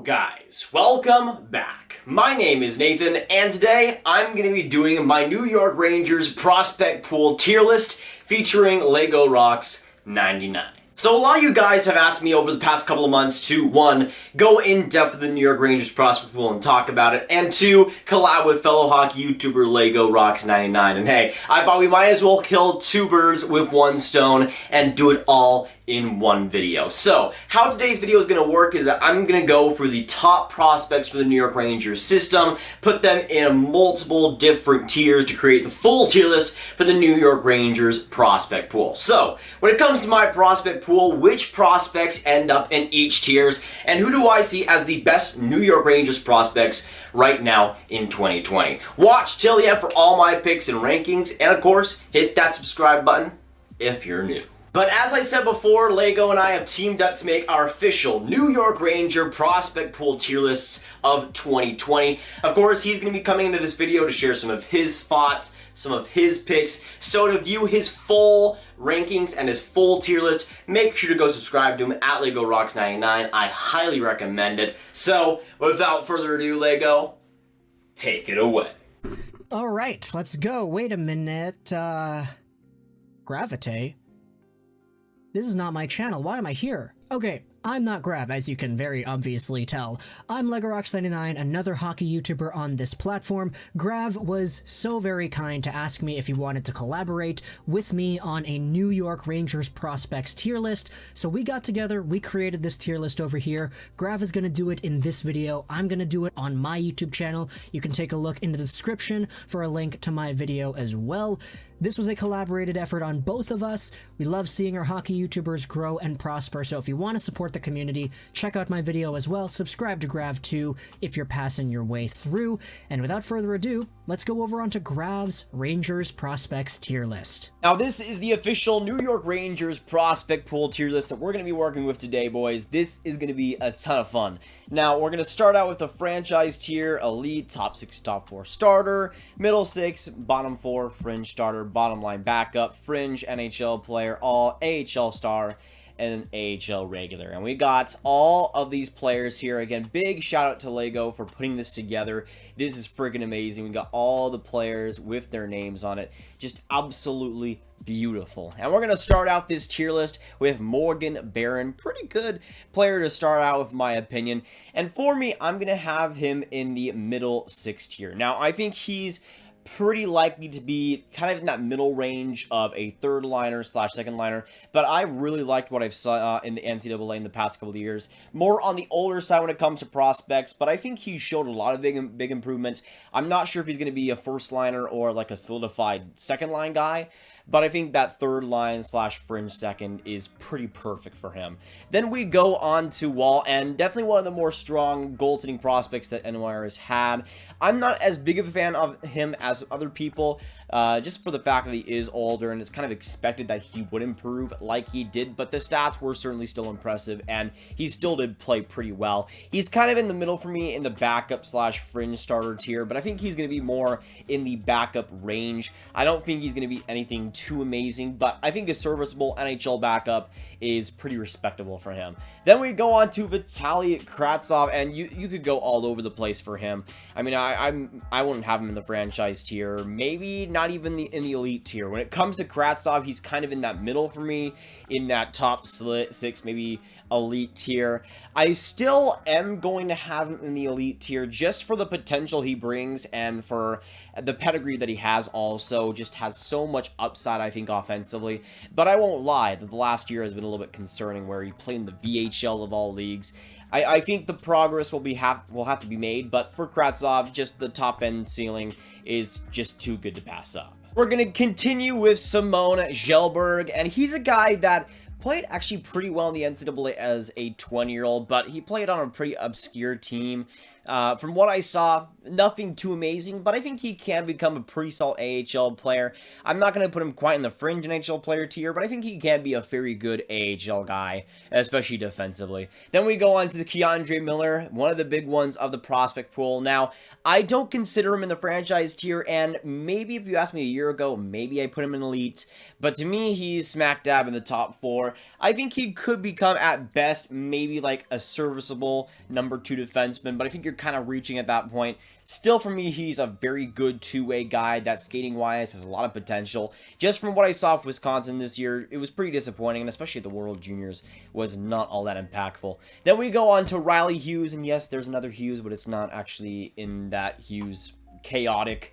guys, welcome back. My name is Nathan, and today I'm going to be doing my New York Rangers prospect pool tier list featuring LegoRocks99. So a lot of you guys have asked me over the past couple of months to, one, go in depth with the New York Rangers prospect pool and talk about it, and two, collab with fellow hockey YouTuber LegoRocks99. And hey, I thought we might as well kill two birds with one stone and do it all in one video. So, how today's video is going to work is that I'm going to go for the top prospects for the New York Rangers system, put them in multiple different tiers to create the full tier list for the New York Rangers prospect pool. So, when it comes to my prospect pool, which prospects end up in each tiers, and who do I see as the best New York Rangers prospects right now in 2020? Watch till the end for all my picks and rankings, and of course, hit that subscribe button if you're new. But as I said before, Lego and I have teamed up to make our official New York Ranger prospect pool tier lists of 2020. Of course, he's going to be coming into this video to share some of his thoughts, some of his picks. So to view his full rankings and his full tier list, make sure to go subscribe to him at LegoRocks99. I highly recommend it. So without further ado, Lego, take it away. All right, let's go. Wait a minute. Graviteh? This is not my channel. Why am I here? Okay, I'm not Grav, as you can very obviously tell. I'm LegoRocks99, another hockey YouTuber on this platform. Grav was so very kind to ask me if he wanted to collaborate with me on a New York Rangers prospects tier list. So we got together, we created this tier list over here. Grav is going to do it in this video. I'm going to do it on my YouTube channel. You can take a look in the description for a link to my video as well. This was a collaborated effort on both of us. We love seeing our hockey YouTubers grow and prosper, so if you want to support the community, check out my video as well. Subscribe to Grav too if you're passing your way through. And without further ado, let's go over onto Grav's Rangers prospects tier list. Now this is the official New York Rangers prospect pool tier list that we're going to be working with today, boys. This is going to be a ton of fun. Now we're going to start out with the franchise tier: elite, top 6, top 4 starter, middle 6, bottom 4, fringe starter, bottom line backup, fringe NHL player, all AHL star, and an AHL regular. And we got all of these players here. Again, big shout out to Lego for putting this together. This is freaking amazing. We got all the players with their names on it. Just absolutely beautiful. And we're going to start out this tier list with Morgan Barron. Pretty good player to start out with, my opinion. And for me, I'm going to have him in the middle 6 tier. Now, I think he's pretty likely to be kind of in that middle range of a third liner slash second liner, but I really liked what I've saw in the NCAA in the past couple of years. More on the older side when it comes to prospects, but I think he showed a lot of big improvements. I'm not sure if he's going to be a first liner or like a solidified second line guy, but I think that third line slash fringe second is pretty perfect for him. Then we go on to Wall, and definitely one of the more strong goaltending prospects that NYR has had. I'm not as big of a fan of him as other people, just for the fact that he is older, and it's kind of expected that he would improve like he did, but the stats were certainly still impressive, and he still did play pretty well. He's kind of in the middle for me in the backup slash fringe starter tier, but I think he's going to be more in the backup range. I don't think he's going to be anything too amazing, but I think a serviceable NHL backup is pretty respectable for him. Then we go on to Vitali Kravtsov, and you could go all over the place for him. I mean, I wouldn't have him in the franchise tier, maybe not even in the elite tier. When it comes to Kravtsov, he's kind of in that middle for me, in that top 6, maybe elite tier. I still am going to have him in the elite tier just for the potential he brings and for the pedigree that he has. Also just has so much upside, I think, offensively. But I won't lie that the last year has been a little bit concerning, where he played in the VHL of all leagues. I think the progress will have to be made, but for Kravtsov, just the top end ceiling is just too good to pass up. We're going to continue with Simona Kjellberg, and he's a guy that played actually pretty well in the NCAA as a 20-year-old, but he played on a pretty obscure team. From what I saw, nothing too amazing, but I think he can become a pretty solid AHL player. I'm not going to put him quite in the fringe NHL player tier, but I think he can be a very good AHL guy, especially defensively. Then we go on to the Keandre Miller, one of the big ones of the prospect pool. Now, I don't consider him in the franchise tier, and maybe if you asked me a year ago, maybe I put him in elite, but to me, he's smack dab in the top 4. star. I think he could become, at best, maybe like a serviceable number 2 defenseman, but I think you're kind of reaching at that point. Still, for me, he's a very good two-way guy that skating-wise has a lot of potential. Just from what I saw of Wisconsin this year, it was pretty disappointing, and especially at the World Juniors was not all that impactful. Then we go on to Riley Hughes, and yes, there's another Hughes, but it's not actually in that Hughes chaotic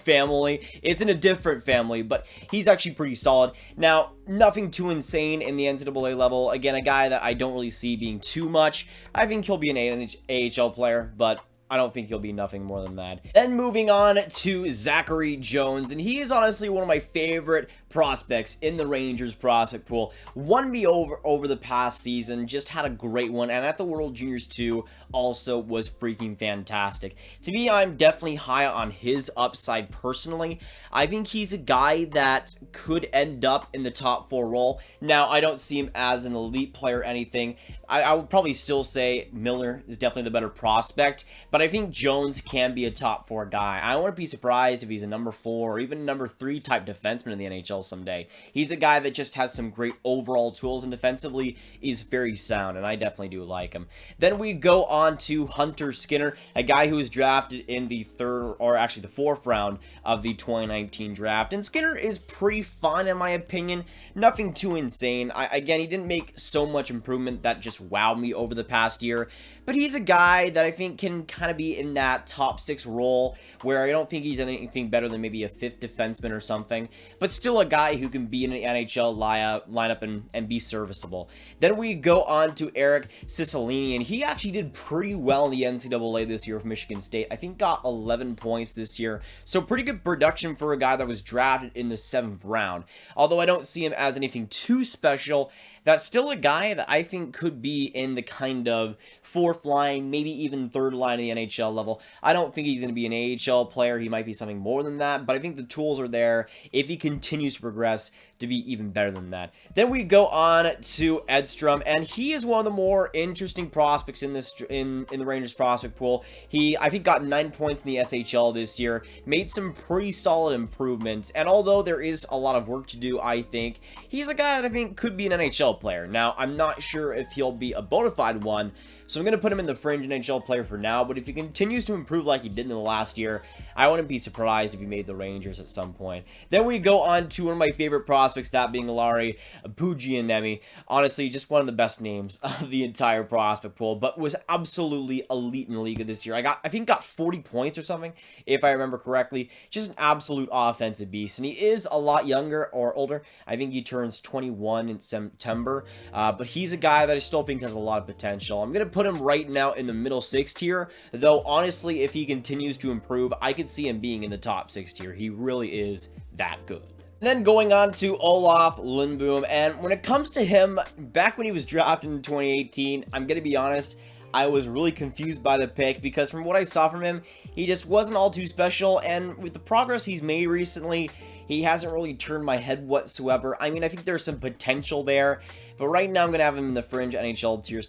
family. It's in a different family, but he's actually pretty solid. Now, nothing too insane in the NCAA level. Again, a guy that I don't really see being too much. I think he'll be an AHL player, but I don't think he'll be nothing more than that. Then moving on to Zachary Jones, and he is honestly one of my favorite prospects in the Rangers prospect pool. Won me over the past season, just had a great one, and at the World Juniors too, also was freaking fantastic. To me, I'm definitely high on his upside personally. I think he's a guy that could end up in the top 4 role. Now, I don't see him as an elite player or anything. I would probably still say Miller is definitely the better prospect, but I think Jones can be a top 4 guy. I wouldn't be surprised if he's a number 4 or even number 3 type defenseman in the NHL someday. He's a guy that just has some great overall tools, and defensively is very sound, and I definitely do like him. Then we go on to Hunter Skinner, a guy who was drafted in the 3rd, or actually the 4th round of the 2019 draft, and Skinner is pretty fun in my opinion. Nothing too insane. Again, he didn't make so much improvement that just wowed me over the past year, but he's a guy that I think can kind of be in that top 6 role, where I don't think he's anything better than maybe a 5th defenseman or something, but still a guy who can be in the NHL lineup and be serviceable. Then we go on to Eric Cicilline, and he actually did pretty well in the NCAA this year with Michigan State. I think got 11 points this year, so pretty good production for a guy that was drafted in the 7th round. Although I don't see him as anything too special, that's still a guy that I think could be in the kind of 4th line, maybe even 3rd line of the NHL level. I don't think he's going to be an AHL player. He might be something more than that, but I think the tools are there if he continues to progress to be even better than that. Then we go on to Edstrom, and he is one of the more interesting prospects in this in the Rangers prospect pool. He, I think, got 9 points in the SHL this year, made some pretty solid improvements, and although there is a lot of work to do, I think he's a guy that I think could be an NHL player. Now, I'm not sure if he'll be a bona fide one, so I'm going to put him in the fringe NHL player for now, but if he continues to improve like he did in the last year, I wouldn't be surprised if he made the Rangers at some point. Then we go on to one of my favorite prospects, that being Larry Pugianemi. Honestly, just one of the best names of the entire prospect pool, but was absolutely elite in the league this year. I think got 40 points or something, if I remember correctly. Just an absolute offensive beast, and he is a lot younger or older. I think he turns 21 in September, but he's a guy that I still think has a lot of potential. I'm going to put him right now in the middle 6 tier, though honestly, if he continues to improve, I could see him being in the top 6 tier. He really is that good. Then going on to Olaf Lin Boom, and when it comes to him, back when he was drafted in 2018, I'm going to be honest, I was really confused by the pick, because from what I saw from him, he just wasn't all too special, and with the progress he's made recently, he hasn't really turned my head whatsoever. I mean, I think there's some potential there, but right now I'm going to have him in the fringe NHL tier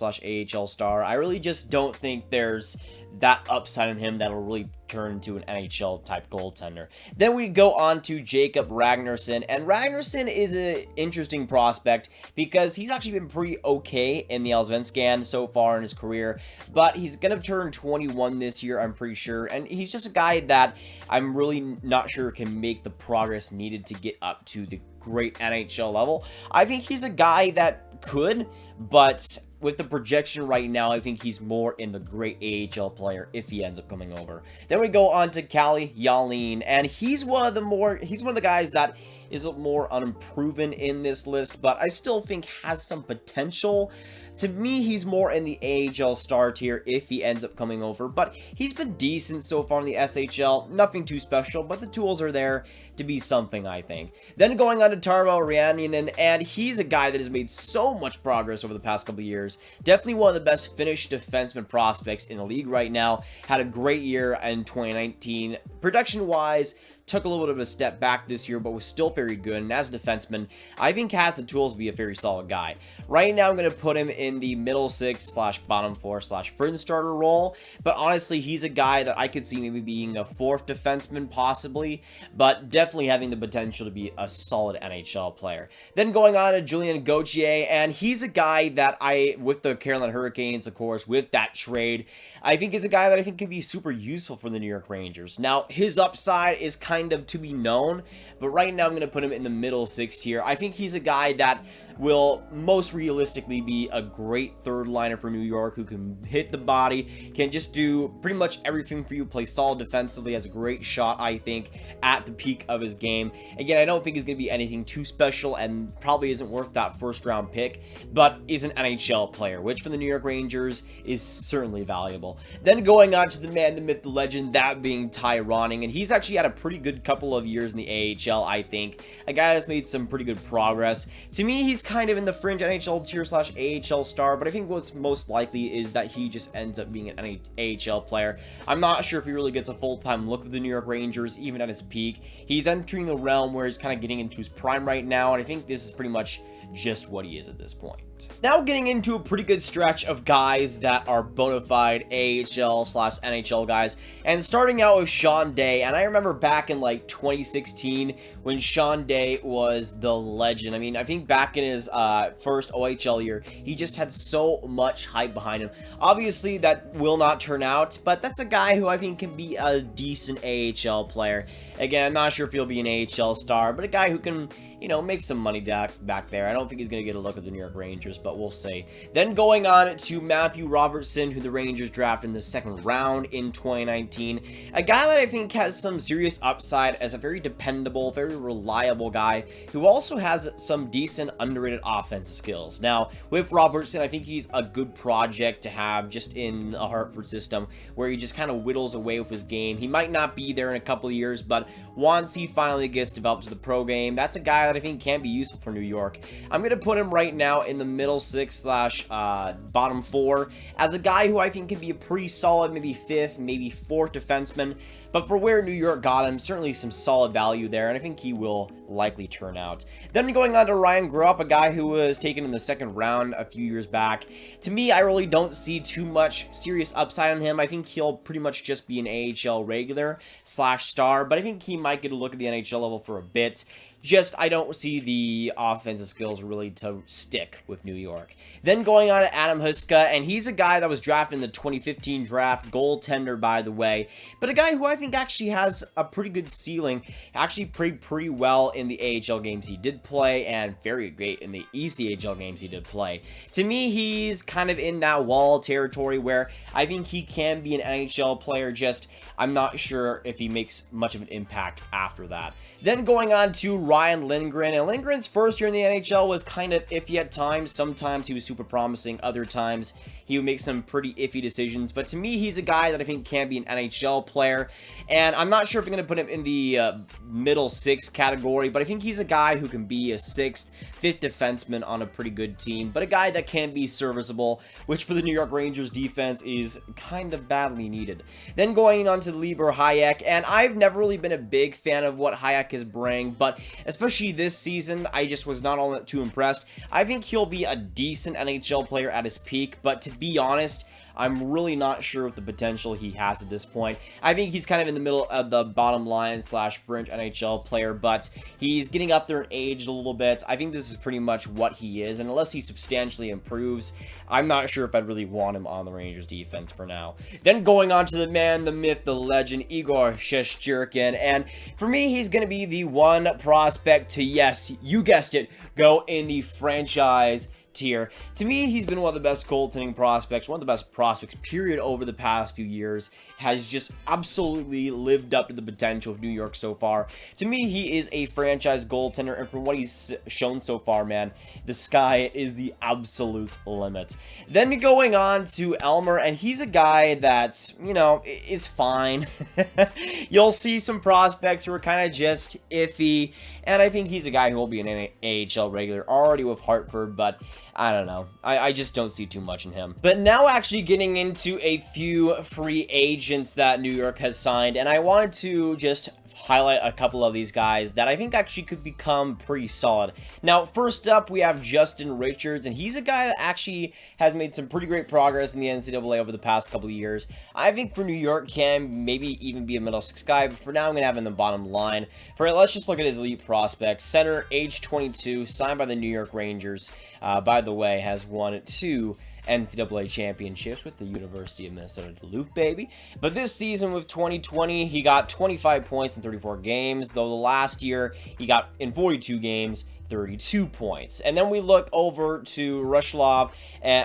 / AHL star. I really just don't think there's that upside in him that'll really turn into an NHL type goaltender. Then we go on to Jacob Ragnarson, and Ragnarson is an interesting prospect because he's actually been pretty okay in the Allsvenskan so far in his career, but he's gonna turn 21 this year, I'm pretty sure, and he's just a guy that I'm really not sure can make the progress needed to get up to the great NHL level. I think he's a guy that could, but with the projection right now, I think he's more in the great AHL player if he ends up coming over. Then we go on to Cali Howleen, and he's one of the guys that is more unproven in this list, but I still think has some potential. To me, he's more in the AHL star tier if he ends up coming over, but he's been decent so far in the SHL. Nothing too special, but the tools are there to be something, I think. Then going on to Tarbell Rhiannon, and he's a guy that has made so much progress over the past couple of years. Definitely one of the best Finnish defenseman prospects in the league right now. Had a great year in 2019. Production-wise, took a little bit of a step back this year, but was still very good. And as a defenseman, I think has the tools to be a very solid guy. Right now, I'm going to put him in the middle 6/bottom 4/fringe starter role. But honestly, he's a guy that I could see maybe being a 4th defenseman possibly, but definitely having the potential to be a solid NHL player. Then going on to Julien Gauthier, and he's a guy that with the Carolina Hurricanes, of course, with that trade, I think is a guy that I think could be super useful for the New York Rangers. Now, his upside is kind of to be known, but right now I'm going to put him in the middle 6 tier. I think he's a guy that will most realistically be a great third liner for New York, who can hit the body, can just do pretty much everything for you, play solid defensively, has a great shot, I think, at the peak of his game. Again, I don't think he's going to be anything too special and probably isn't worth that first round pick, but is an NHL player, which for the New York Rangers is certainly valuable. Then going on to the man, the myth, the legend, that being Ty Ronning, and he's actually had a pretty good couple of years in the AHL, I think. A guy that's made some pretty good progress. To me, he's kind of in the fringe NHL tier/AHL star, but I think what's most likely is that he just ends up being an AHL player. I'm not sure if he really gets a full-time look with the New York Rangers, even at his peak. He's entering the realm where he's kind of getting into his prime right now, and I think this is pretty much just what he is at this point. Now getting into a pretty good stretch of guys that are bona fide AHL/NHL guys, and starting out with Shaun Day. And I remember back in like 2016 when Shaun Day was the legend. I mean, I think back in his first OHL year, he just had so much hype behind him. Obviously that will not turn out, but that's a guy who I think can be a decent AHL player. Again, I'm not sure if he'll be an AHL star, but a guy who can, you know, make some money back there. I don't think he's going to get a look at the New York Rangers, but we'll see. Then going on to Matthew Robertson, who the Rangers drafted in the 2nd round in 2019. A guy that I think has some serious upside as a very dependable, very reliable guy who also has some decent underrated offensive skills. Now, with Robertson, I think he's a good project to have just in a Hartford system where he just kind of whittles away with his game. He might not be there in a couple of years, but once he finally gets developed to the pro game, that's a guy that I think can be useful for New York. I'm going to put him right now in the middle 6/bottom 4 as a guy who I think can be a pretty solid, maybe 5th, maybe 4th defenseman. But for where New York got him, certainly some solid value there, and I think he will likely turn out. Then going on to Ryan Grupp, a guy who was taken in the 2nd round a few years back. To me, I really don't see too much serious upside on him. I think he'll pretty much just be an AHL regular/star, but I think he might get a look at the NHL level for a bit. Just, I don't see the offensive skills really to stick with New York. Then going on to Adam Huska, and he's a guy that was drafted in the 2015 draft, goaltender, by the way, but a guy who I think actually has a pretty good ceiling, actually played pretty well in the AHL games he did play, and very great in the ECHL games he did play. To me, he's kind of in that wall territory where I think he can be an NHL player, just I'm not sure if he makes much of an impact after that. Then going on to Ryan Lindgren, and Lindgren's first year in the NHL was kind of iffy at times. Sometimes he was super promising, other times he would make some pretty iffy decisions, but to me, he's a guy that I think can be an NHL player, and I'm not sure if I'm going to put him in the middle 6 category, but I think he's a guy who can be a 6th, 5th defenseman on a pretty good team, but a guy that can be serviceable, which for the New York Rangers defense is kind of badly needed. Then going on to Libor Hajek, and I've never really been a big fan of what Hajek is bringing, but especially this season, I just was not all that too impressed. I think he'll be a decent NHL player at his peak, but to be honest, I'm really not sure of the potential he has at this point. I think he's kind of in the middle of the bottom line /fringe NHL player, but he's getting up there in age a little bit. I think this is pretty much what he is, and unless he substantially improves, I'm not sure if I'd really want him on the Rangers defense for now. Then going on to the man, the myth, the legend, Igor Shish Jerkin, and for me, he's going to be the one prospect to, yes, you guessed it, go in the franchise tier. To me, he's been one of the best goaltending prospects, one of the best prospects, period, over the past few years. Has just absolutely lived up to the potential of New York so far. To me, he is a franchise goaltender, and from what he's shown so far, man, the sky is the absolute limit. Then going on to Elmer, and he's a guy that, you know, is fine. You'll see some prospects who are kind of just iffy, and I think he's a guy who will be an AHL regular already with Hartford, but I don't know. I just don't see too much in him. But now actually getting into a few free agents that New York has signed, and I wanted to just highlight a couple of these guys that I think actually could become pretty solid. Now, first up, we have Justin Richards, and he's a guy that actually has made some pretty great progress in the NCAA over the past couple of years. I think for New York, can maybe even be a middle six guy, but for now, I'm going to have him in the bottom line. Let's just look at his elite prospects. Center, age 22, signed by the New York Rangers. By the way, has won 2 NCAA championships with the University of Minnesota Duluth, baby. But this season with 2020, he got 25 points in 34 games, though the last year he got in 42 games 32 points. And then we look over to Rushlov,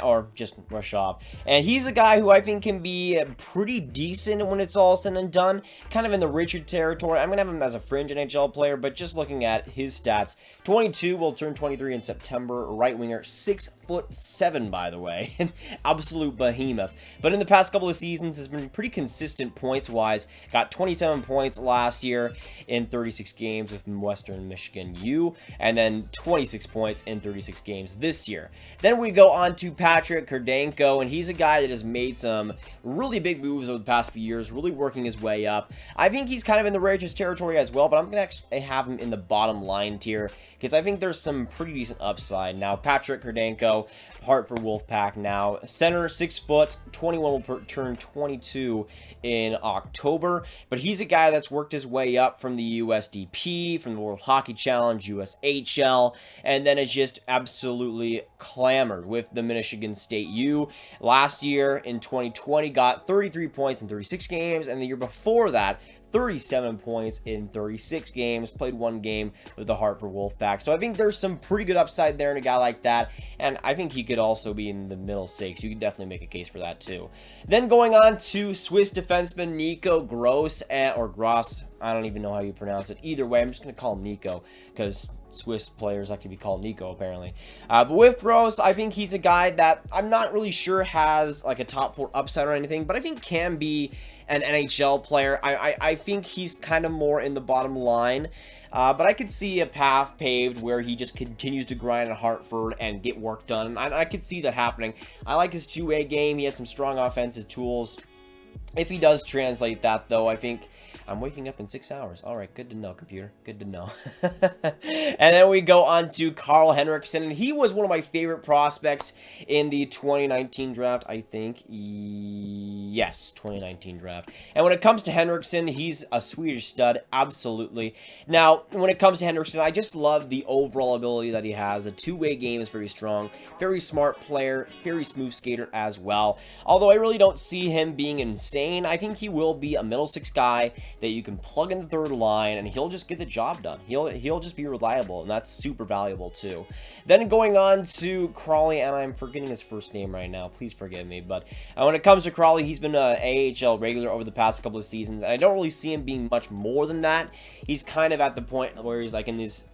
or just Rushlov, and he's a guy who I think can be pretty decent when it's all said and done, kind of in the Richard territory. I'm going to have him as a fringe NHL player, but just looking at his stats, 22, will turn 23 in September, right winger, 6'7", by the way, an absolute behemoth. But in the past couple of seasons has been pretty consistent points-wise, got 27 points last year in 36 games with Western Michigan U, and then 26 points in 36 games this year. Then we go on to Patrick Danko, and he's a guy that has made some really big moves over the past few years, really working his way up. I think he's kind of in the Rangers territory as well, but I'm going to actually have him in the bottom line tier because I think there's some pretty decent upside. Now, Patrick Danko, Hartford Wolfpack now, center, 6 foot, 21, will turn 22 in October, but he's a guy that's worked his way up from the USDP, from the World Hockey Challenge, USHL, and then it's just absolutely clamored with the Michigan State U. Last year in 2020 got 33 points in 36 games, and the year before that 37 points in 36 games, played 1 game with the Hartford Wolfpack. So I think there's some pretty good upside there in a guy like that, and I think he could also be in the middle 6. You could definitely make a case for that too. Then going on to Swiss defenseman Nico Gross, or Gross, I don't even know how you pronounce it. Either way, I'm just going to call him Nico, because Swiss players like to be called Nico, apparently. But with Gross, I think he's a guy that I'm not really sure has like a top 4 upside or anything, but I think can be an NHL player. I think he's kind of more in the bottom line, but I could see a path paved where he just continues to grind at Hartford and get work done. I could see that happening. I like his 2-way game. He has some strong offensive tools. If he does translate that, though, I think I'm waking up in 6 hours. All right, good to know, computer. Good to know. And then we go on to Carl Hendrickson, and he was one of my favorite prospects in the 2019 draft, I think. Yes, 2019 draft. And when it comes to Hendrickson, he's a Swedish stud, absolutely. Now, when it comes to Hendrickson, I just love the overall ability that he has. The 2-way game is very strong, very smart player, very smooth skater as well. Although I really don't see him being insane, I think he will be a middle 6 guy that you can plug in the third line, and he'll just get the job done. He'll just be reliable, and that's super valuable too. Then going on to Crawley, and I'm forgetting his first name right now. Please forgive me. But when it comes to Crawley, he's been an AHL regular over the past couple of seasons, and I don't really see him being much more than that. He's kind of at the point where he's like in his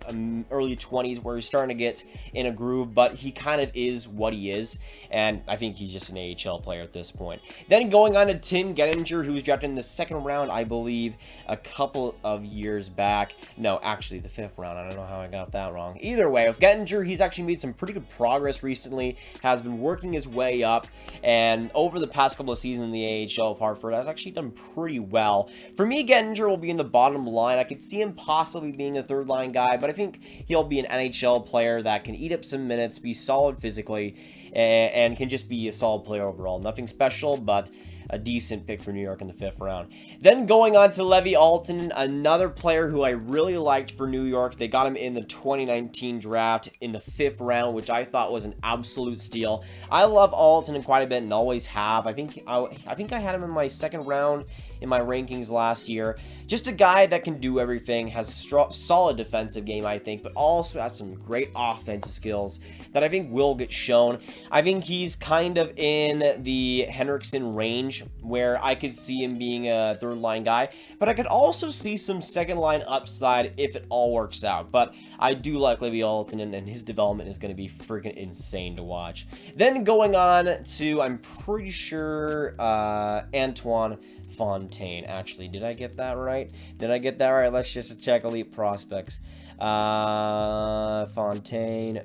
early 20s, where he's starting to get in a groove, but he kind of is what he is, and I think he's just an AHL player at this point. Then going on to Tim Gettinger, who was drafted in the 2nd round, I believe, a couple of years back. No, actually the 5th round. I don't know how I got that wrong. Either way, with Gettinger, he's actually made some pretty good progress recently, has been working his way up, and over the past couple of seasons in the AHL of Hartford has actually done pretty well. For me, Gettinger will be in the bottom line. I could see him possibly being a 3rd line guy, but I think he'll be an NHL player that can eat up some minutes, be solid physically, and can just be a solid player overall. Nothing special, but a decent pick for New York in the 5th round. Then going on to Levy Alton, another player who I really liked for New York. They got him in the 2019 draft in the 5th round, which I thought was an absolute steal. I love Alton quite a bit and always have. I think I had him in my 2nd round in my rankings last year. Just a guy that can do everything, has a solid defensive game, I think, but also has some great offensive skills that I think will get shown. I think he's kind of in the Hendrickson range, where I could see him being a 3rd line guy, but I could also see some 2nd line upside if it all works out. But I do like Levy Alton, and his development is going to be freaking insane to watch. Then going on to, I'm pretty sure, Antwon Fontaine. Actually, did I get that right? Let's just check elite prospects. Fontaine.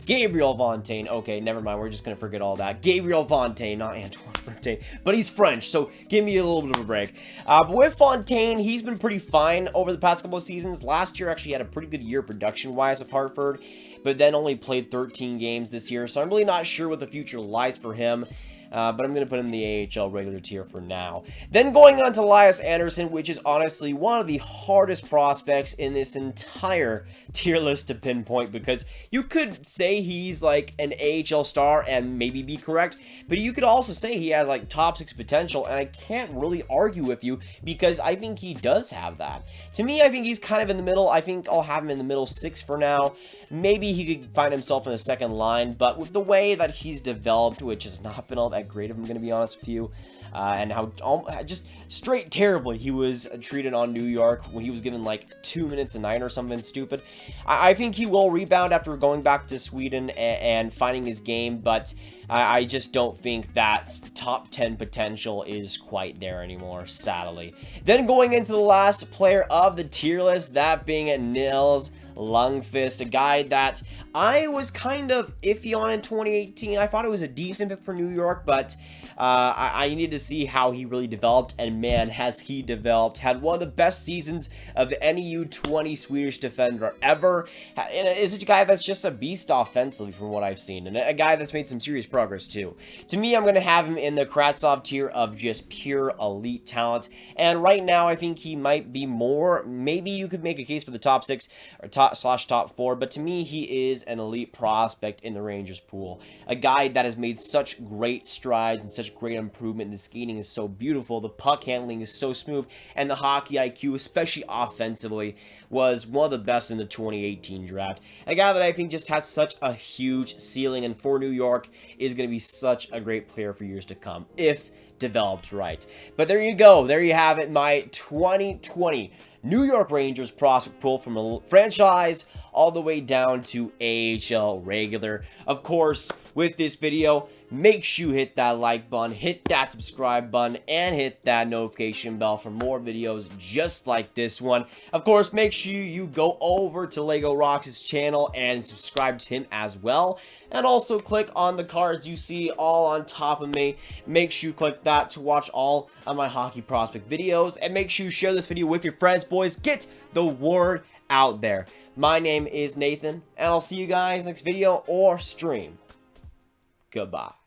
Gabriel Fontaine. Okay, never mind. We're just going to forget all that. Gabriel Fontaine, not Antwon Fontaine. But he's French, so give me a little bit of a break. But with Fontaine, he's been pretty fine over the past couple of seasons. Last year actually had a pretty good year production-wise with Hartford, but then only played 13 games this year, so I'm really not sure what the future lies for him. But I'm going to put him in the AHL regular tier for now. Then going on to Lias Andersson, which is honestly one of the hardest prospects in this entire tier list to pinpoint, because you could say he's like an AHL star and maybe be correct, but you could also say he has like top 6 potential, and I can't really argue with you because I think he does have that. To me, I think he's kind of in the middle. I think I'll have him in the middle 6 for now. Maybe he could find himself in the second line, but with the way that he's developed, which has not been all that great of him, I'm going to be honest with you, and how just straight terribly he was treated on New York when he was given like 2 minutes a night or something stupid. I think he will rebound after going back to Sweden and finding his game, but I just don't think that top 10 potential is quite there anymore, sadly. Then going into the last player of the tier list, that being Nils Lungfish, a guy that I was kind of iffy on in 2018. I thought it was a decent pick for New York, but I needed to see how he really developed, and man, has he developed. Had one of the best seasons of any U20 Swedish defender ever, and is a guy that's just a beast offensively from what I've seen, and a guy that's made some serious progress too. To me, I'm going to have him in the Kravtsov tier of just pure elite talent, and right now I think he might be more, maybe you could make a case for the top 6 or top 4, but to me he is an elite prospect in the Rangers pool. A guy that has made such great strides and such great improvement. The skating is so beautiful, the puck handling is so smooth, and the hockey IQ, especially offensively, was one of the best in the 2018 draft. A guy that I think just has such a huge ceiling, and for New York is going to be such a great player for years to come if developed right. But there you go, there you have it, my 2020 New York Rangers prospect pool from a franchise all the way down to AHL regular. Of course, with this video, make sure you hit that like button, hit that subscribe button, and hit that notification bell for more videos just like this one. Of course, make sure you go over to LegoRocks' channel and subscribe to him as well. And also click on the cards you see all on top of me. Make sure you click that to watch all of my hockey prospect videos. And make sure you share this video with your friends, boys. Get the word out there. My name is Nathan, and I'll see you guys next video or stream. Goodbye.